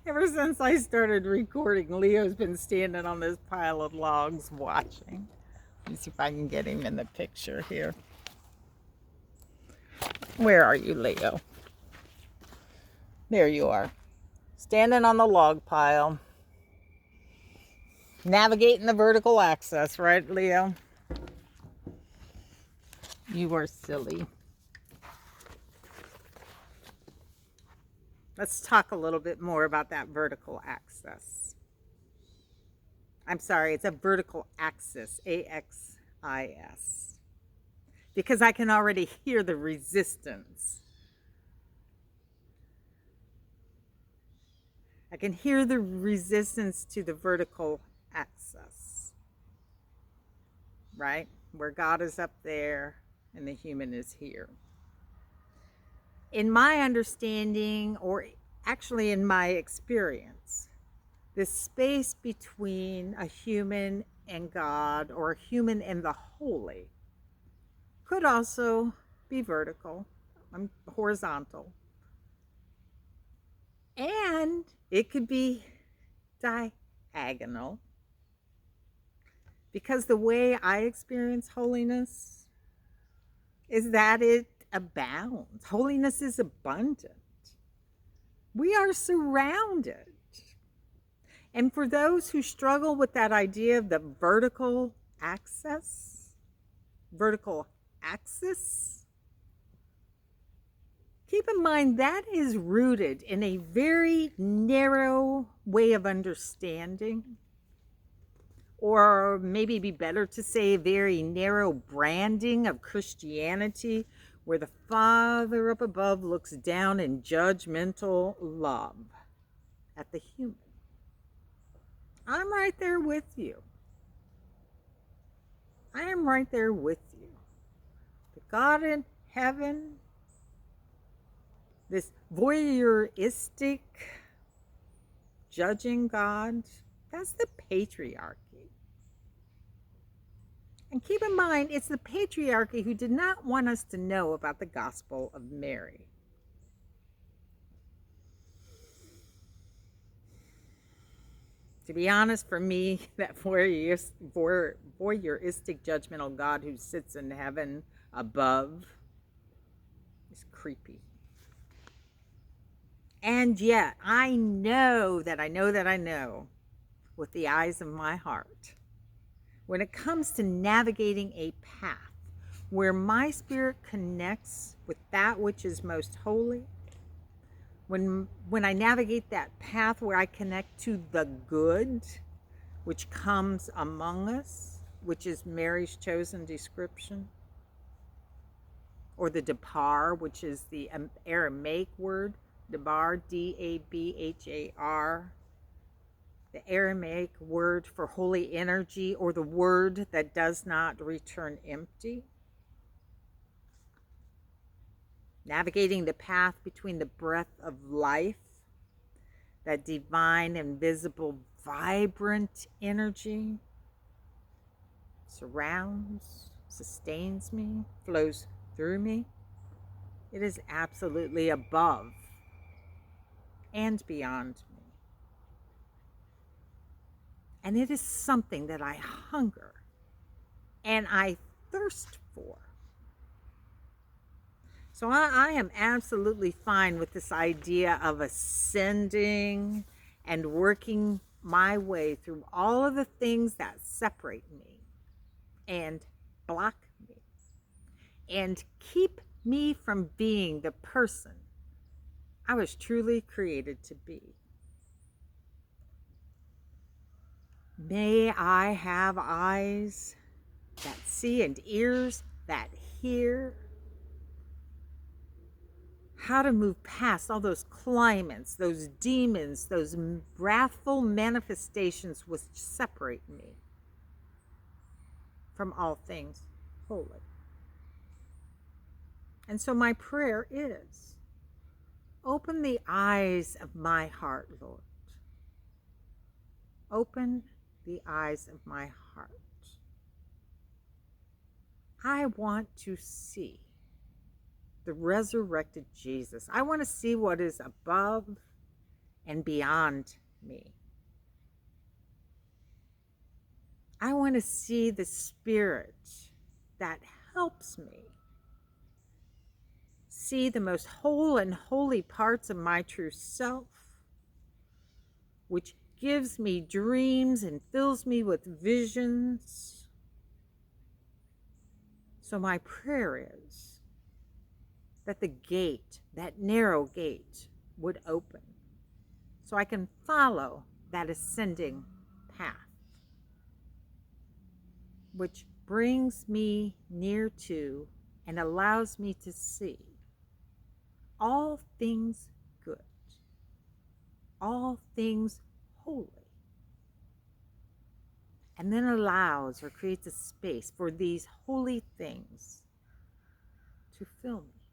Ever since I started recording, Leo's been standing on this pile of logs watching. Let me see if I can get him in the picture here. Where are you, Leo? There you are. Standing on the log pile. Navigating the vertical axis, right, Leo? You are silly. Let's talk a little bit more about that vertical axis. I'm sorry, it's a vertical axis, A-X-I-S. Because I can already hear the resistance. I can hear the resistance to the vertical axis. Right? Where God is up there and the human is here. In my understanding, or actually in my experience, the space between a human and God, or a human and the holy, could also be vertical, horizontal, and it could be diagonal. Because the way I experience holiness is that it abounds. Holiness is abundant. We are surrounded. And for those who struggle with that idea of the vertical axis, keep in mind that is rooted in a very narrow way of understanding, or maybe be better to say a very narrow branding of Christianity, where the Father up above looks down in judgmental love at the human. I'm right there with you. I am right there with you. The God in heaven, this voyeuristic judging God, that's the patriarchy. And keep in mind, it's the patriarchy who did not want us to know about the Gospel of Mary. To be honest, for me, that voyeuristic judgmental God who sits in heaven above is creepy. And yet, I know with the eyes of my heart, when it comes to navigating a path where my spirit connects with that which is most holy, when I navigate that path where I connect to the good which comes among us, which is Mary's chosen description, or the Dabhar, which is the Aramaic word, Dabhar, D-A-B-H-A-R, the Aramaic word for holy energy, or the word that does not return empty. Navigating the path between the breath of life, that divine, invisible, vibrant energy surrounds, sustains me, flows through me. It is absolutely above and beyond me. And it is something that I hunger and I thirst for. So I am absolutely fine with this idea of ascending and working my way through all of the things that separate me and block me and keep me from being the person I was truly created to be. May I have eyes that see and ears that hear how to move past all those climates, those demons, those wrathful manifestations which separate me from all things holy. And so my prayer is, open the eyes of my heart, Lord. Open the eyes of my heart. I want to see the resurrected Jesus. I want to see what is above and beyond me. I want to see the Spirit that helps me see the most whole and holy parts of my true self, which gives me dreams and fills me with visions. So my prayer is that the gate, that narrow gate, would open so I can follow that ascending path, which brings me near to and allows me to see all things good, all things holy, and then allows or creates a space for these holy things to fill me.